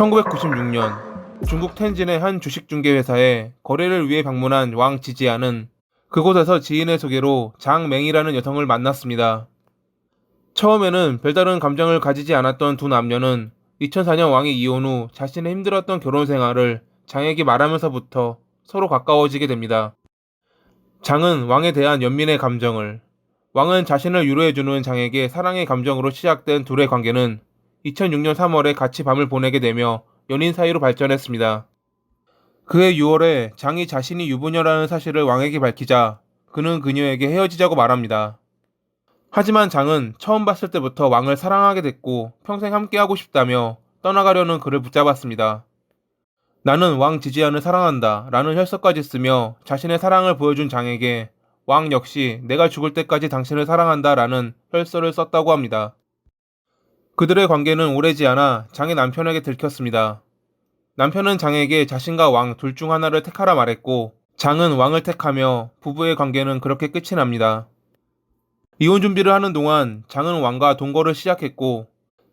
1996년 중국 텐진의 한 주식중개회사에 거래를 위해 방문한 왕 지지안은 그곳에서 지인의 소개로 장맹이라는 여성을 만났습니다. 처음에는 별다른 감정을 가지지 않았던 두 남녀는 2004년 왕이 이혼 후 자신의 힘들었던 결혼 생활을 장에게 말하면서부터 서로 가까워지게 됩니다. 장은 왕에 대한 연민의 감정을, 왕은 자신을 위로해주는 장에게 사랑의 감정으로 시작된 둘의 관계는 2006년 3월에 같이 밤을 보내게 되며 연인 사이로 발전했습니다. 그해 6월에 장이 자신이 유부녀라는 사실을 왕에게 밝히자 그는 그녀에게 헤어지자고 말합니다. 하지만 장은 처음 봤을 때부터 왕을 사랑하게 됐고 평생 함께하고 싶다며 떠나가려는 그를 붙잡았습니다. 나는 왕 지지안을 사랑한다 라는 혈서까지 쓰며 자신의 사랑을 보여준 장에게 왕 역시 내가 죽을 때까지 당신을 사랑한다 라는 혈서를 썼다고 합니다. 그들의 관계는 오래지 않아 장의 남편에게 들켰습니다. 남편은 장에게 자신과 왕 둘 중 하나를 택하라 말했고 장은 왕을 택하며 부부의 관계는 그렇게 끝이 납니다. 이혼 준비를 하는 동안 장은 왕과 동거를 시작했고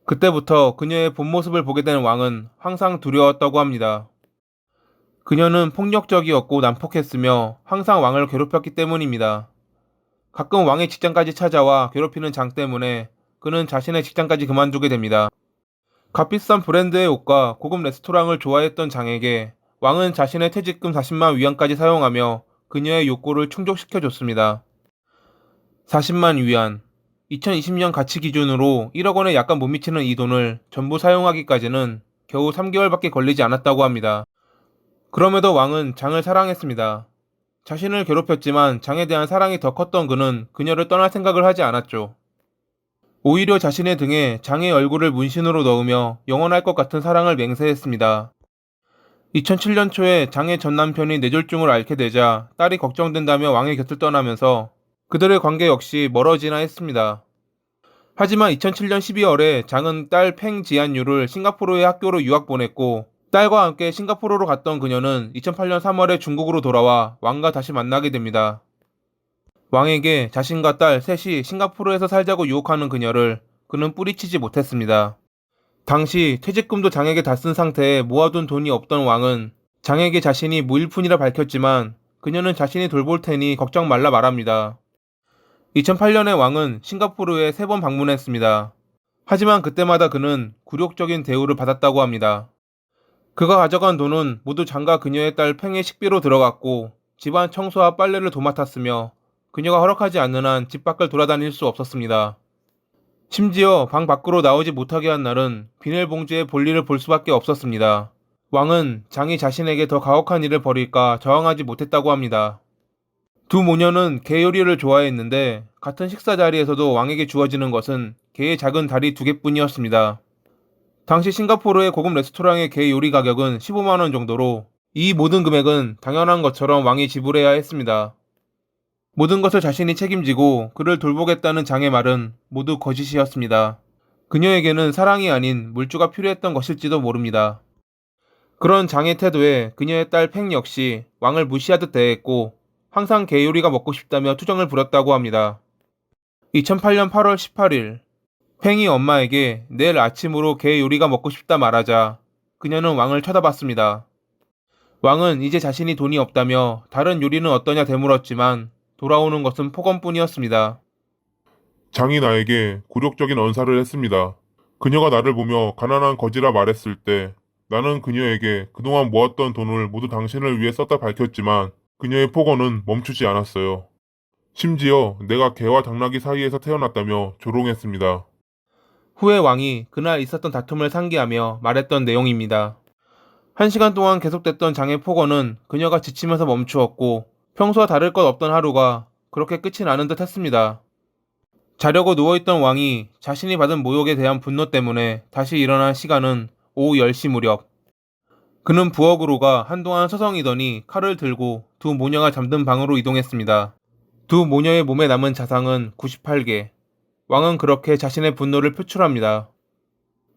그때부터 그녀의 본 모습을 보게 된 왕은 항상 두려웠다고 합니다. 그녀는 폭력적이었고 난폭했으며 항상 왕을 괴롭혔기 때문입니다. 가끔 왕의 직장까지 찾아와 괴롭히는 장 때문에 그는 자신의 직장까지 그만두게 됩니다. 값비싼 브랜드의 옷과 고급 레스토랑을 좋아했던 장에게 왕은 자신의 퇴직금 40만 위안까지 사용하며 그녀의 욕구를 충족시켜줬습니다. 40만 위안, 2020년 가치 기준으로 1억 원에 약간 못 미치는 이 돈을 전부 사용하기까지는 겨우 3개월밖에 걸리지 않았다고 합니다. 그럼에도 왕은 장을 사랑했습니다. 자신을 괴롭혔지만 장에 대한 사랑이 더 컸던 그는 그녀를 떠날 생각을 하지 않았죠. 오히려 자신의 등에 장의 얼굴을 문신으로 넣으며 영원할 것 같은 사랑을 맹세했습니다. 2007년 초에 장의 전 남편이 뇌졸중을 앓게 되자 딸이 걱정된다며 왕의 곁을 떠나면서 그들의 관계 역시 멀어지나 했습니다. 하지만 2007년 12월에 장은 딸 팽 지안유를 싱가포르의 학교로 유학 보냈고 딸과 함께 싱가포르로 갔던 그녀는 2008년 3월에 중국으로 돌아와 왕과 다시 만나게 됩니다. 왕에게 자신과 딸 셋이 싱가포르에서 살자고 유혹하는 그녀를 그는 뿌리치지 못했습니다. 당시 퇴직금도 장에게 다 쓴 상태에 모아둔 돈이 없던 왕은 장에게 자신이 무일푼이라 밝혔지만 그녀는 자신이 돌볼 테니 걱정 말라 말합니다. 2008년에 왕은 싱가포르에 3번 방문했습니다. 하지만 그때마다 그는 굴욕적인 대우를 받았다고 합니다. 그가 가져간 돈은 모두 장과 그녀의 딸 팽의 식비로 들어갔고 집안 청소와 빨래를 도맡았으며 그녀가 허락하지 않는 한 집 밖을 돌아다닐 수 없었습니다. 심지어 방 밖으로 나오지 못하게 한 날은 비닐봉지에 볼일을 볼 수밖에 없었습니다. 왕은 장이 자신에게 더 가혹한 일을 벌일까 저항하지 못했다고 합니다. 두 모녀는 게 요리를 좋아했는데 같은 식사 자리에서도 왕에게 주어지는 것은 게의 작은 다리 2개뿐이었습니다. 당시 싱가포르의 고급 레스토랑의 게 요리 가격은 15만 원 정도로 이 모든 금액은 당연한 것처럼 왕이 지불해야 했습니다. 모든 것을 자신이 책임지고 그를 돌보겠다는 장의 말은 모두 거짓이었습니다. 그녀에게는 사랑이 아닌 물주가 필요했던 것일지도 모릅니다. 그런 장의 태도에 그녀의 딸 팽 역시 왕을 무시하듯 대했고 항상 게 요리가 먹고 싶다며 투정을 부렸다고 합니다. 2008년 8월 18일 팽이 엄마에게 내일 아침으로 게 요리가 먹고 싶다 말하자 그녀는 왕을 쳐다봤습니다. 왕은 이제 자신이 돈이 없다며 다른 요리는 어떠냐 되물었지만 돌아오는 것은 폭언뿐이었습니다. 장이 나에게 굴욕적인 언사를 했습니다. 그녀가 나를 보며 가난한 거지라 말했을 때 나는 그녀에게 그동안 모았던 돈을 모두 당신을 위해 썼다 밝혔지만 그녀의 폭언은 멈추지 않았어요. 심지어 내가 개와 당나귀 사이에서 태어났다며 조롱했습니다. 후에 왕이 그날 있었던 다툼을 상기하며 말했던 내용입니다. 1시간 동안 계속됐던 장의 폭언은 그녀가 지치면서 멈추었고 평소와 다를 것 없던 하루가 그렇게 끝이 나는 듯 했습니다. 자려고 누워있던 왕이 자신이 받은 모욕에 대한 분노 때문에 다시 일어난 시간은 오후 10시 무렵. 그는 부엌으로 가 한동안 서성이더니 칼을 들고 두 모녀가 잠든 방으로 이동했습니다. 두 모녀의 몸에 남은 자상은 98개. 왕은 그렇게 자신의 분노를 표출합니다.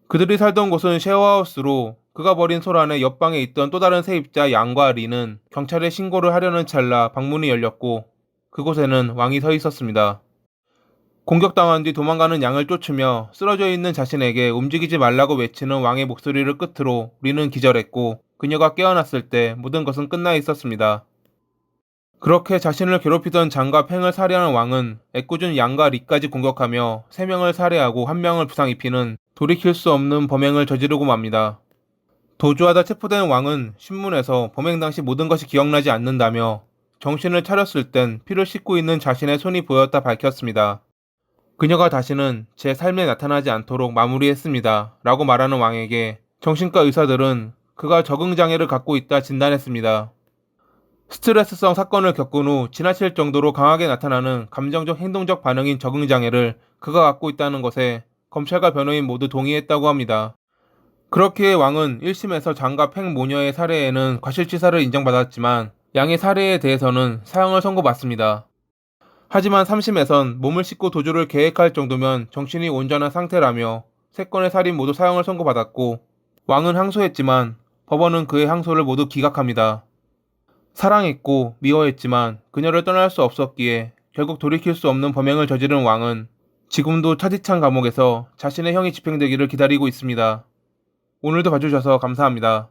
그들이 살던 곳은 셰어하우스로 그가 버린 소란에 옆방에 있던 또 다른 세입자 양과 리는 경찰에 신고를 하려는 찰나 방문이 열렸고 그곳에는 왕이 서 있었습니다. 공격당한 뒤 도망가는 양을 쫓으며 쓰러져 있는 자신에게 움직이지 말라고 외치는 왕의 목소리를 끝으로 우리는 기절했고, 그녀가 깨어났을 때 모든 것은 끝나 있었습니다. 그렇게 자신을 괴롭히던 장과 팽을 살해하는 왕은 애꿎은 양과 리까지 공격하며 3명을 살해하고 1명을 부상 입히는 돌이킬 수 없는 범행을 저지르고 맙니다. 도주하다 체포된 왕은 신문에서 범행 당시 모든 것이 기억나지 않는다며 정신을 차렸을 땐 피를 씻고 있는 자신의 손이 보였다 밝혔습니다. 그녀가 다시는 제 삶에 나타나지 않도록 마무리했습니다. 라고 말하는 왕에게 정신과 의사들은 그가 적응장애를 갖고 있다 진단했습니다. 스트레스성 사건을 겪은 후 지나칠 정도로 강하게 나타나는 감정적 행동적 반응인 적응장애를 그가 갖고 있다는 것에 검찰과 변호인 모두 동의했다고 합니다. 그렇기에 왕은 1심에서 장과 팽 모녀의 살해에는 과실치사를 인정받았지만 양의 살해에 대해서는 사형을 선고받습니다. 하지만 3심에선 몸을 씻고 도주를 계획할 정도면 정신이 온전한 상태라며 3건의 살인 모두 사형을 선고받았고, 왕은 항소했지만 법원은 그의 항소를 모두 기각합니다. 사랑했고 미워했지만 그녀를 떠날 수 없었기에 결국 돌이킬 수 없는 범행을 저지른 왕은 지금도 차디찬 감옥에서 자신의 형이 집행되기를 기다리고 있습니다. 오늘도 봐주셔서 감사합니다.